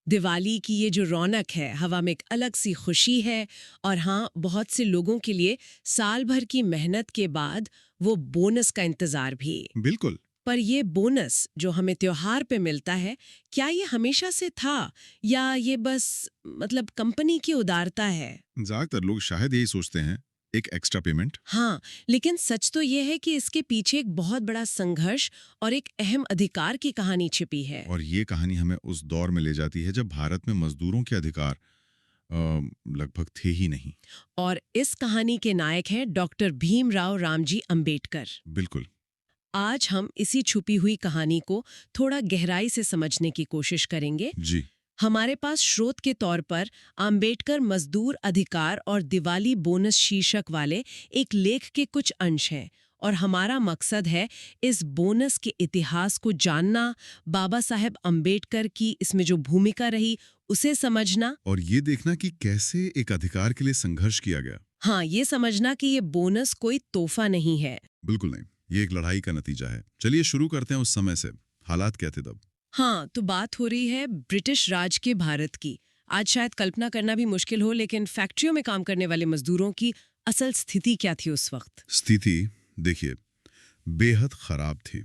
दिवाली की ये जो रौनक है, हवा में एक अलग सी खुशी है। और हाँ, बहुत से लोगों के लिए साल भर की मेहनत के बाद वो बोनस का इंतजार भी। बिल्कुल। पर ये बोनस जो हमें त्योहार पे मिलता है, क्या ये हमेशा से था या ये बस मतलब कंपनी की उदारता है? ज्यादातर लोग शायद यही सोचते हैं, एक एक्स्ट्रा पेमेंट। हाँ, लेकिन सच तो ये है कि इसके पीछे एक बहुत बड़ा संघर्ष और एक अहम अधिकार की कहानी छिपी है। और ये कहानी हमें उस दौर में ले जाती है जब भारत में मजदूरों के अधिकार लगभग थे ही नहीं। और इस कहानी के नायक हैं डॉक्टर भीमराव रामजी अंबेडकर। बिल्कुल। आज हम इसी छुपी हुई कहानी को थोड़ा गहराई से समझने की कोशिश करेंगे। जी। हमारे पास स्रोत के तौर पर अंबेडकर मजदूर अधिकार और दिवाली बोनस शीर्षक वाले एक लेख के कुछ अंश हैं, और हमारा मकसद है इस बोनस के इतिहास को जानना, बाबा साहेब अंबेडकर की इसमें जो भूमिका रही उसे समझना। और ये देखना कि कैसे एक अधिकार के लिए संघर्ष किया गया। हाँ, ये समझना कि ये बोनस कोई तोहफा नहीं है। बिल्कुल नहीं, ये एक लड़ाई का नतीजा है। चलिए शुरू करते हैं उस समय से। हालात क्या थे तब? हाँ, तो बात हो रही है ब्रिटिश राज के भारत की। आज शायद कल्पना करना भी मुश्किल हो, लेकिन फैक्ट्रियों में काम करने वाले मजदूरों की असल स्थिति क्या थी उस वक्त? स्थिति देखिए, बेहद खराब थी।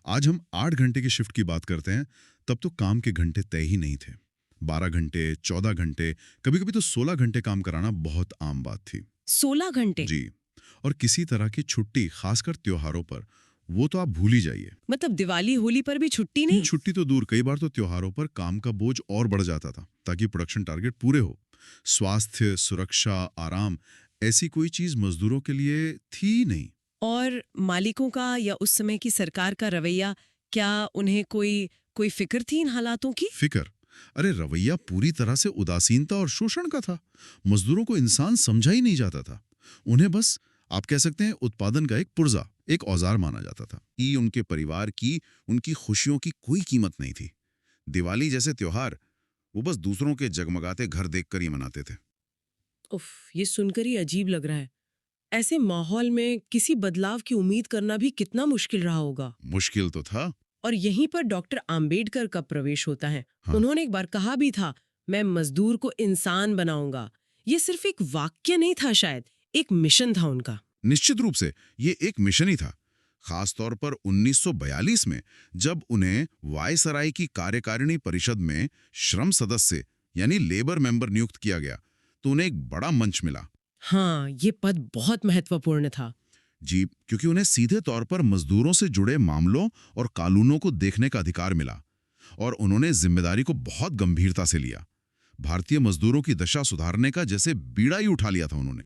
आज हम 8 घंटे की शिफ्ट की बात करते हैं, तब तो काम के घंटे तय ही नहीं थे। 12 घंटे, 14 घंटे, कभी कभी तो 16 घंटे काम कराना बहुत आम बात थी। 16 घंटे? जी। और किसी तरह की छुट्टी, खासकर त्योहारों पर, वो तो आप भूल ही जाइए। मतलब दिवाली होली पर भी छुट्टी नहीं? छुट्टी तो दूर, कई बार तो त्योहारों पर काम का बोझ और बढ़ जाता था ताकि प्रोडक्शन टारगेट पूरे हो। स्वास्थ्य, सुरक्षा, आराम, ऐसी कोई चीज मजदूरों के लिए थी ही नहीं। और मालिकों का या उस समय की सरकार का रवैया, क्या उन्हें कोई कोई फिक्र थी इन हालातों की? फिकर? अरे रवैया पूरी तरह से उदासीनता और शोषण का था। मजदूरों को इंसान समझा ही नहीं जाता था। उन्हें बस, आप कह सकते हैं, उत्पादन का एक पुर्जा, एक औजार माना जाता था। ये उनके परिवार की, उनकी खुशियों की कोई कीमत नहीं थी। दिवाली जैसे त्योहार वो बस दूसरों के जगमगाते घर देखकर ही मनाते थे। उफ, ये सुनकर ही अजीब लग रहा है। ऐसे माहौल में किसी बदलाव की उम्मीद करना भी कितना मुश्किल रहा होगा। मुश्किल तो था। और यहीं पर डॉक्टर आम्बेडकर का प्रवेश होता है। हाँ। उन्होंने एक बार कहा भी था, मैं मजदूर को इंसान बनाऊंगा। ये सिर्फ एक वाक्य नहीं था, शायद एक मिशन था उनका। निश्चित रूप से ये एक मिशन ही था। खास तौर पर 1942 में जब उन्हें वायसराय की कार्यकारिणी परिषद में श्रम सदस्य यानी लेबर मेंबर नियुक्त किया गया, तो उन्हें एक बड़ा मंच मिला। हाँ, ये पद बहुत महत्वपूर्ण था। जी, क्योंकि उन्हें सीधे तौर पर मजदूरों से जुड़े मामलों और कानूनों को देखने का अधिकार मिला, और उन्होंने जिम्मेदारी को बहुत गंभीरता से लिया। भारतीय मजदूरों की दशा सुधारने का जैसे बीड़ा ही उठा लिया था उन्होंने।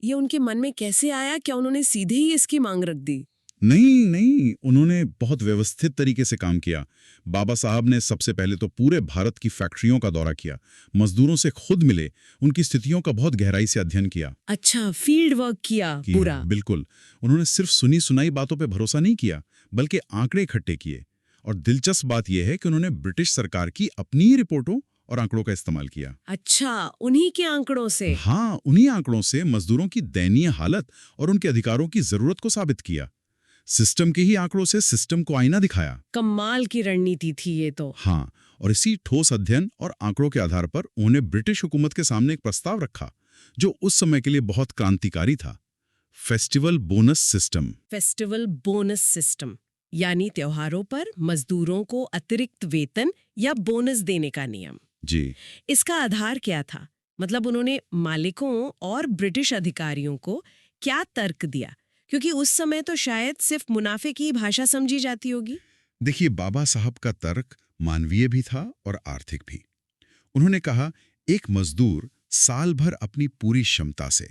ये उनके मन में कैसे आया? क्या उन्होंने सीधे ही इसकी मांग रख दी? नहीं नहीं, उन्होंने बहुत व्यवस्थित तरीके से काम किया। बाबा साहब ने सबसे पहले तो पूरे भारत की फैक्ट्रियों का दौरा किया, मजदूरों से खुद मिले, उनकी स्थितियों का बहुत गहराई से अध्ययन किया। अच्छा, फील्ड वर्क किया पूरा? बिल्कुल। उन्होंने सिर्फ सुनी सुनाई बातों पे भरोसा नहीं किया, बल्कि आंकड़े इकट्ठे किए। और दिलचस्प बात यह है कि उन्होंने ब्रिटिश सरकार की अपनी ही रिपोर्टों और आंकड़ों का इस्तेमाल किया। अच्छा, उन्हीं के आंकड़ों से? हाँ, उन्हीं आंकड़ों से मजदूरों की दयनीय हालत और उनके अधिकारों की जरूरत को साबित किया। सिस्टम के ही आंकड़ों से सिस्टम को आईना दिखाया। कमाल की रणनीति थी ये तो। हाँ, और इसी ठोस अध्ययन और आंकड़ों के आधार पर उन्होंने ब्रिटिश हुकूमत के सामने एक प्रस्ताव रखा जो उस समय के लिए बहुत क्रांतिकारी था। Festival bonus system. Festival bonus system, यानी त्योहारों पर मजदूरों को अतिरिक्त वेतन या बोनस देने का नियम। जी। इसका आधार क्या था? मतलब उन्होंने मालिकों और ब्रिटिश अधिकारियों को क्या तर्क दिया? क्योंकि उस समय तो शायद सिर्फ मुनाफे की भाषा समझी जाती होगी। देखिए, बाबा साहब का तर्क मानवीय भी था और आर्थिक भी। उन्होंने कहा, एक मजदूर साल भर अपनी पूरी क्षमता से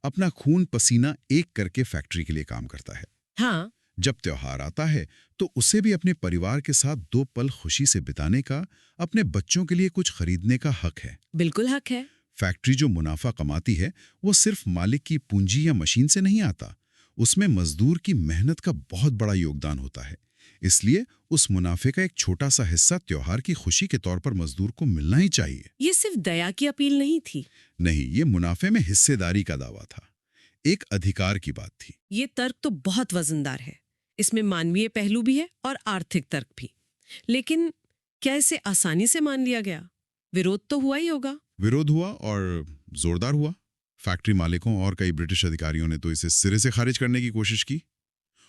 अपना खून पसीना एक करके फैक्ट्री के लिए काम करता है। हाँ। जब त्योहार आता है तो उसे भी अपने परिवार के साथ 2 पल खुशी से बिताने का, अपने बच्चों के लिए कुछ खरीदने का हक है। बिल्कुल हक है। फैक्ट्री जो मुनाफा कमाती है वो सिर्फ मालिक की पूंजी या मशीन से नहीं आता, उसमें मजदूर की मेहनत का बहुत बड़ा योगदान होता है। इसलिए उस मुनाफे का एक छोटा सा हिस्सा त्योहार की खुशी के तौर पर मजदूर को मिलना ही चाहिए। ये सिर्फ दया की अपील नहीं थी। नहीं, ये मुनाफे में हिस्सेदारी का दावा था, एक अधिकार की बात थी। ये तर्क तो बहुत वजनदार है। इसमें मानवीय पहलू भी है और आर्थिक तर्क भी। लेकिन क्या इसे आसानी से मान लिया गया? विरोध तो हुआ ही होगा। विरोध हुआ और जोरदार हुआ। फैक्ट्री मालिकों और कई ब्रिटिश अधिकारियों ने तो इसे सिरे से खारिज करने की कोशिश की।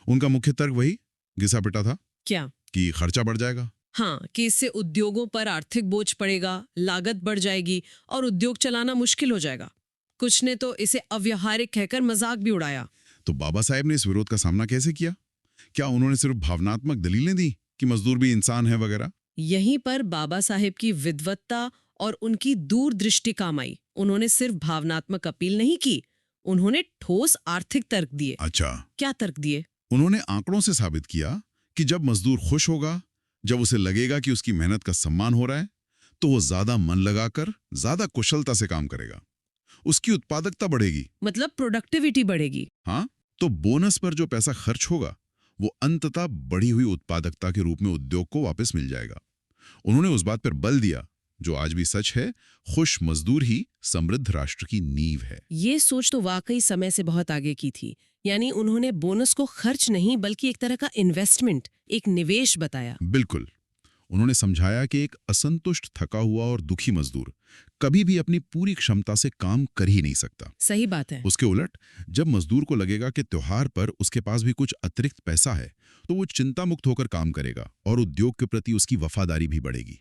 उनका मुख्य तर्क वही घिसा पिटा था क्या? कि खर्चा बढ़ जाएगा। हाँ, कि इससे उद्योगों पर आर्थिक बोझ पड़ेगा, लागत बढ़ जाएगी और उद्योग चलाना मुश्किल हो जाएगा। कुछ ने तो इसे अव्यावहारिक कहकर मजाक भी उड़ाया। तो बाबा साहेब ने इस विरोध का सामना कैसे किया? क्या उन्होंने सिर्फ भावनात्मक दलीलें दी कि मजदूर भी इंसान है वगैरह? यहीं पर बाबा साहेब की विद्वत्ता और उनकी दूरदृष्टि काम आई। उन्होंने सिर्फ भावनात्मक अपील नहीं की, उन्होंने ठोस आर्थिक तर्क दिए। अच्छा, क्या तर्क दिए? उन्होंने आंकड़ों से साबित किया कि जब मजदूर खुश होगा, जब उसे लगेगा कि उसकी मेहनत का सम्मान हो रहा है, तो वो ज्यादा मन लगाकर, ज्यादा कुशलता से काम करेगा। उसकी उत्पादकता बढ़ेगी। मतलब प्रोडक्टिविटी बढ़ेगी। हाँ, तो बोनस पर जो पैसा खर्च होगा वो अंततः बढ़ी हुई उत्पादकता के रूप में उद्योग को वापस मिल जाएगा। उन्होंने उस बात पर बल दिया जो आज भी सच है, खुश मजदूर ही समृद्ध राष्ट्र की नींव है। ये सोच तो वाकई समय से बहुत आगे की थी। यानी उन्होंने बोनस को खर्च नहीं बल्कि एक तरह का इन्वेस्टमेंट, एक निवेश बताया। बिल्कुल। उन्होंने समझाया कि एक असंतुष्ट, थका हुआ और दुखी मजदूर कभी भी अपनी पूरी क्षमता से काम कर ही नहीं सकता। सही बात है। उसके उलट जब मजदूर को लगेगा कि त्योहार पर उसके पास भी कुछ अतिरिक्त पैसा है, तो वो चिंता मुक्त होकर काम करेगा और उद्योग के प्रति उसकी वफादारी भी बढ़ेगी।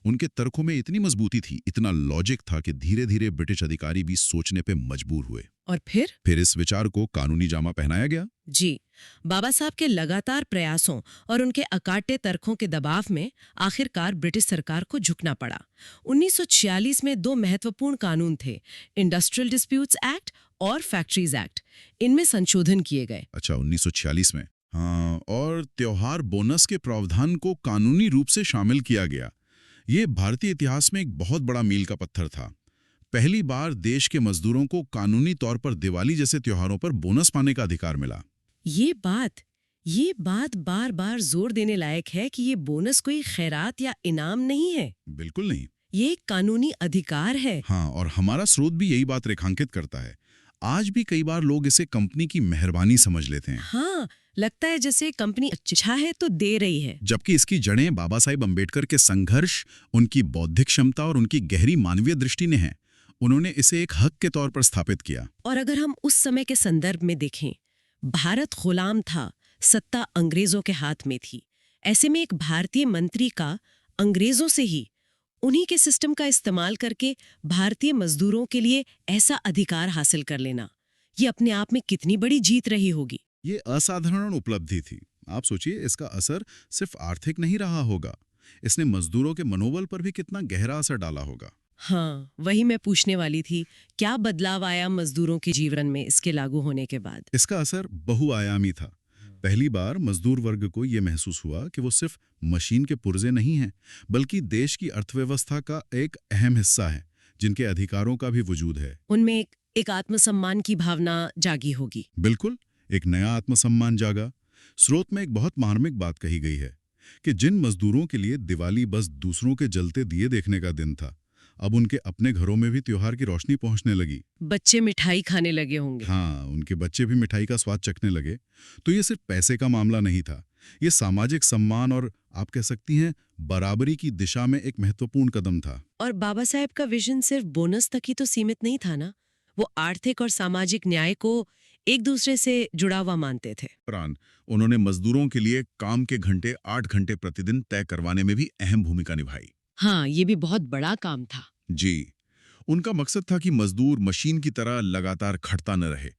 उनके तर्कों में इतनी मजबूती थी, इतना लॉजिक था कि धीरे धीरे ब्रिटिश अधिकारी भी सोचने पे मजबूर हुए। और फिर इस विचार को कानूनी जामा पहनाया गया। जी, बाबा साहब के लगातार प्रयासों और उनके अकाट्य तर्कों के दबाव में आखिरकार ब्रिटिश सरकार को झुकना पड़ा। 1946 में 2 महत्वपूर्ण कानून थे, इंडस्ट्रियल डिस्प्यूट्स एक्ट और फैक्ट्रीज एक्ट। इनमें संशोधन किए गए। अच्छा, 1946 में। हाँ, और त्योहार बोनस के प्रावधान को कानूनी रूप से शामिल किया गया। ये भारतीय इतिहास में एक बहुत बड़ा मील का पत्थर था। पहली बार देश के मजदूरों को कानूनी तौर पर दिवाली जैसे त्योहारों पर बोनस पाने का अधिकार मिला। ये बात बार बार जोर देने लायक है कि ये बोनस कोई खैरात या इनाम नहीं है। बिल्कुल नहीं। ये एक कानूनी अधिकार है। हाँ, और हमारा स्रोत भी यही बात रेखांकित करता है। आज भी कई बार लोग इसे कंपनी की मेहरबानी समझ लेते हैं। हाँ, लगता है जैसे कंपनी अच्छा है तो दे रही है। जबकि इसकी जड़ें बाबा साहेब अम्बेडकर के संघर्ष, उनकी बौद्धिक क्षमता और उनकी गहरी मानवीय दृष्टि ने हैं। उन्होंने इसे एक हक के तौर पर स्थापित किया। और अगर हम उस समय के संदर्भ में देखें, भारत गुलाम था, सत्ता अंग्रेजों के हाथ में थी। ऐसे में एक भारतीय मंत्री का अंग्रेजों से ही उन्हीं के सिस्टम का इस्तेमाल करके भारतीय मजदूरों के लिए ऐसा अधिकार हासिल कर लेना, ये अपने आप में कितनी बड़ी जीत रही होगी। ये असाधारण उपलब्धि थी। आप सोचिए, इसका असर सिर्फ आर्थिक नहीं रहा होगा, इसने मजदूरों के मनोबल पर भी कितना गहरा असर डाला होगा। हाँ, वही मैं पूछने वाली थी, क्या बदलाव आया मजदूरों के जीवन में इसके लागू होने के बाद? इसका असर बहुआयामी था। पहली बार मजदूर वर्ग को यह महसूस हुआ कि वो सिर्फ मशीन के पुर्जे नहीं हैं, बल्कि देश की अर्थव्यवस्था का एक अहम हिस्सा है, जिनके अधिकारों का भी वजूद है। उनमें एक आत्मसम्मान की भावना जागी होगी। बिल्कुल, एक नया आत्मसम्मान जागा। स्रोत में एक बहुत मार्मिक बात कही गई है कि जिन मजदूरों के लिए दिवाली बस दूसरों के जलते दिए देखने का दिन था, अब उनके अपने घरों में भी त्योहार की रोशनी पहुंचने लगी। बच्चे मिठाई खाने लगे होंगे। हाँ, उनके बच्चे भी मिठाई का स्वाद चखने लगे। तो ये सिर्फ पैसे का मामला नहीं था, ये सामाजिक सम्मान और आप कह सकती हैं बराबरी की दिशा में एक महत्वपूर्ण कदम था। और बाबा साहेब का विजन सिर्फ बोनस तक ही तो सीमित नहीं था ना, वो आर्थिक और सामाजिक न्याय को एक दूसरे से जुड़ा हुआ मानते थे। उन्होंने मजदूरों के लिए काम के घंटे 8 घंटे प्रतिदिन तय करवाने में भी अहम भूमिका निभाई। हाँ, ये भी बहुत बड़ा काम था। जी, उनका मकसद था कि मजदूर मशीन की तरह लगातार खटता न रहे,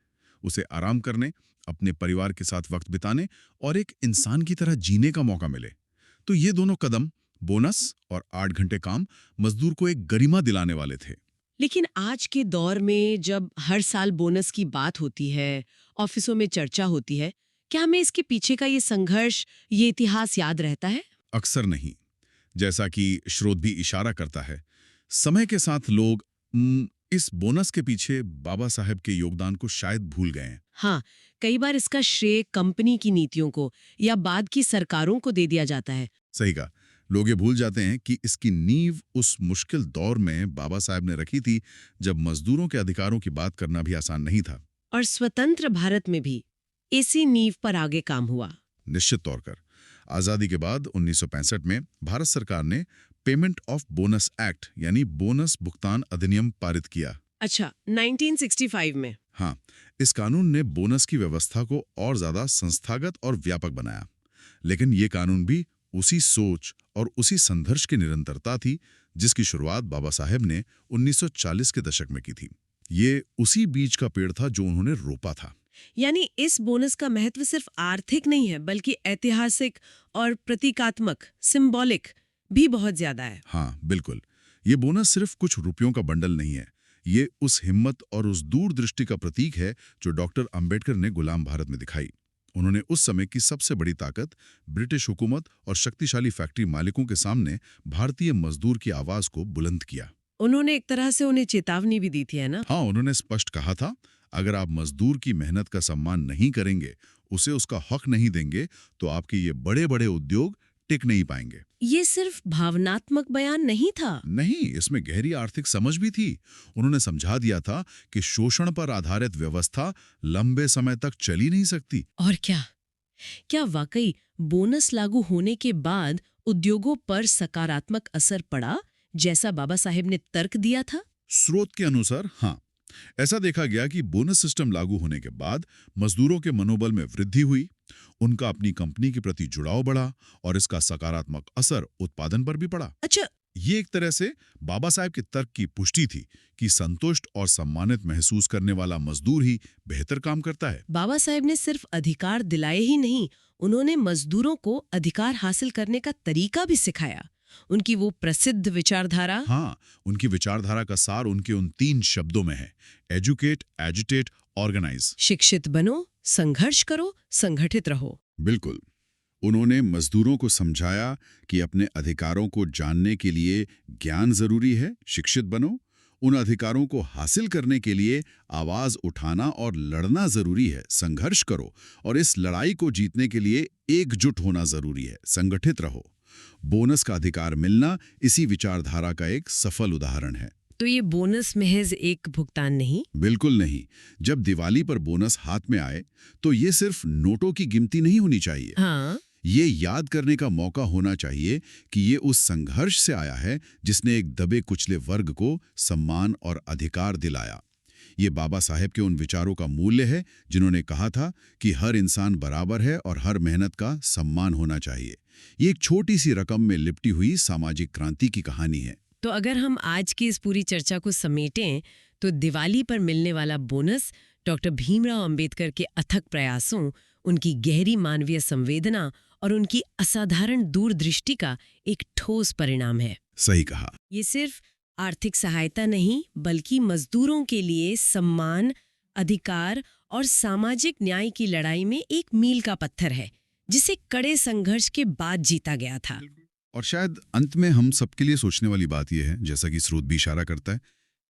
उसे आराम करने, अपने परिवार के साथ वक्त बिताने और एक इंसान की तरह जीने का मौका मिले। तो ये दोनों कदम, बोनस और 8 घंटे काम, मजदूर को एक गरिमा दिलाने वाले थे। लेकिन आज के दौर में जब हर साल बोनस की बात होती है, ऑफिसों में चर्चा होती है, क्या हमें इसके पीछे का ये संघर्ष, ये इतिहास याद रहता है? अक्सर नहीं। जैसा कि स्रोत भी इशारा करता है, समय के साथ लोग इस बोनस के पीछे बाबा साहेब के योगदान को शायद भूल गए हैं। हाँ, कई बार इसका श्रेय कंपनी की नीतियों को या बाद की सरकारों को दे दिया जाता है। सही कहा। लोग ये भूल जाते हैं कि इसकी नींव उस मुश्किल दौर में बाबा साहेब ने रखी थी, जब मजदूरों के अधिकारों की बात करना भी आसान नहीं था। और स्वतंत्र भारत में भी इसी नींव पर आगे काम हुआ। निश्चित तौर पर आज़ादी के बाद 1965 में भारत सरकार ने पेमेंट ऑफ बोनस एक्ट यानी बोनस भुगतान अधिनियम पारित किया। अच्छा, 1965 में। हाँ, इस कानून ने बोनस की व्यवस्था को और ज्यादा संस्थागत और व्यापक बनाया। लेकिन ये कानून भी उसी सोच और उसी संघर्ष की निरंतरता थी जिसकी शुरुआत बाबा साहेब ने 1940 के दशक में की थी। ये उसी बीज का पेड़ था जो उन्होंने रोपा था। यानी इस बोनस का महत्व सिर्फ आर्थिक नहीं है बल्कि ऐतिहासिक और प्रतीकात्मक, सिंबॉलिक भी बहुत ज्यादा है। हाँ, बिल्कुल। ये बोनस सिर्फ कुछ रुपयों का बंडल नहीं है। ये उस हिम्मत और उस दूरदृष्टि का प्रतीक है जो डॉक्टर अंबेडकर ने गुलाम भारत में दिखाई। उन्होंने उस समय की सबसे बड़ी ताकत, ब्रिटिश हुकूमत और शक्तिशाली फैक्ट्री मालिकों के सामने भारतीय मजदूर की आवाज को बुलंद किया। उन्होंने एक तरह से उन्हें चेतावनी भी दी थी, है ना? हाँ, उन्होंने स्पष्ट कहा था, अगर आप मजदूर की मेहनत का सम्मान नहीं करेंगे, उसे उसका हक नहीं देंगे, तो आपके ये बड़े बड़े उद्योग टिक नहीं पाएंगे। ये सिर्फ भावनात्मक बयान नहीं था। नहीं, इसमें गहरी आर्थिक समझ भी थी। उन्होंने समझा दिया था कि शोषण पर आधारित व्यवस्था लंबे समय तक चली नहीं सकती। और क्या वाकई बोनस लागू होने के बाद उद्योगों पर सकारात्मक असर पड़ा, जैसा बाबा साहेब ने तर्क दिया था? स्रोत के अनुसार हाँ, ऐसा देखा गया कि बोनस सिस्टम लागू होने के बाद मजदूरों के मनोबल में वृद्धि हुई, उनका अपनी कंपनी के प्रति जुड़ाव बढ़ा और इसका सकारात्मक असर उत्पादन पर भी पड़ा। अच्छा, ये एक तरह से बाबा साहेब के तर्क की पुष्टि थी कि संतुष्ट और सम्मानित महसूस करने वाला मजदूर ही बेहतर काम करता है। बाबा साहेब ने सिर्फ अधिकार दिलाए ही नहीं, उन्होंने मजदूरों को अधिकार हासिल करने का तरीका भी सिखाया। उनकी वो प्रसिद्ध विचारधारा, हाँ, उनकी विचारधारा का सार उनके उन 3 शब्दों में है, एजुकेट, एजुटेट, ऑर्गेनाइज। शिक्षित बनो, संघर्ष करो, संगठित रहो। बिल्कुल। उन्होंने मजदूरों को समझाया कि अपने अधिकारों को जानने के लिए ज्ञान जरूरी है, शिक्षित बनो। उन अधिकारों को हासिल करने के लिए आवाज उठाना और लड़ना जरूरी है, संघर्ष करो। और इस लड़ाई को जीतने के लिए एकजुट होना जरूरी है, संगठित रहो। बोनस का अधिकार मिलना इसी विचारधारा का एक सफल उदाहरण है। तो ये बोनस महज एक भुगतान नहीं? बिल्कुल नहीं। जब दिवाली पर बोनस हाथ में आए तो ये सिर्फ नोटों की गिनती नहीं होनी चाहिए। हाँ, ये याद करने का मौका होना चाहिए कि ये उस संघर्ष से आया है जिसने एक दबे कुचले वर्ग को सम्मान और अधिकार दिलाया। ये बाबा साहेब के उन विचारों का मूल्य है जिन्होंने कहा था कि हर इंसान बराबर है और हर मेहनत का सम्मान होना चाहिए। ये एक छोटी सी रकम में लिपटी हुई सामाजिक क्रांति की कहानी है। तो अगर हम आज की इस पूरी चर्चा को समेटें तो दिवाली पर मिलने वाला बोनस डॉक्टर भीमराव अंबेडकर के अथक प्रयासों, उनकी गहरी मानवीय संवेदना और उनकी असाधारण दूरदृष्टि का एक ठोस परिणाम है। सही कहा। ये सिर्फ आर्थिक सहायता नहीं बल्कि मजदूरों के लिए सम्मान, अधिकार और सामाजिक न्याय की लड़ाई में एक मील का पत्थर है जिसे कड़े संघर्ष के बाद जीता गया था। और शायद अंत में हम सबके लिए सोचने वाली बात यह है, जैसा कि स्रोत भी इशारा करता है,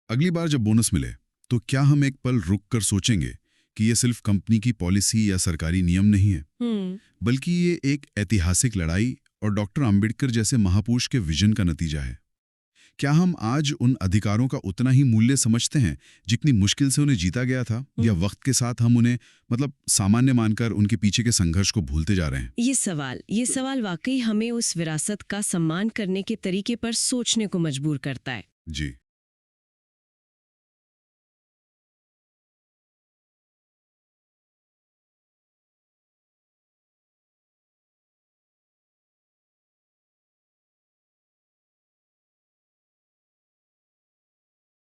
अगली बार जब बोनस मिले तो क्या हम एक पल रुक कर सोचेंगे कि ये सिर्फ कंपनी की पॉलिसी या सरकारी नियम नहीं है, बल्कि ये एक ऐतिहासिक लड़ाई और डॉक्टर अंबेडकर जैसे महापुरुष के विजन का नतीजा है। क्या हम आज उन अधिकारों का उतना ही मूल्य समझते हैं जितनी मुश्किल से उन्हें जीता गया था, या वक्त के साथ हम उन्हें सामान्य मानकर उनके पीछे के संघर्ष को भूलते जा रहे हैं? ये सवाल वाकई हमें उस विरासत का सम्मान करने के तरीके पर सोचने को मजबूर करता है। जी।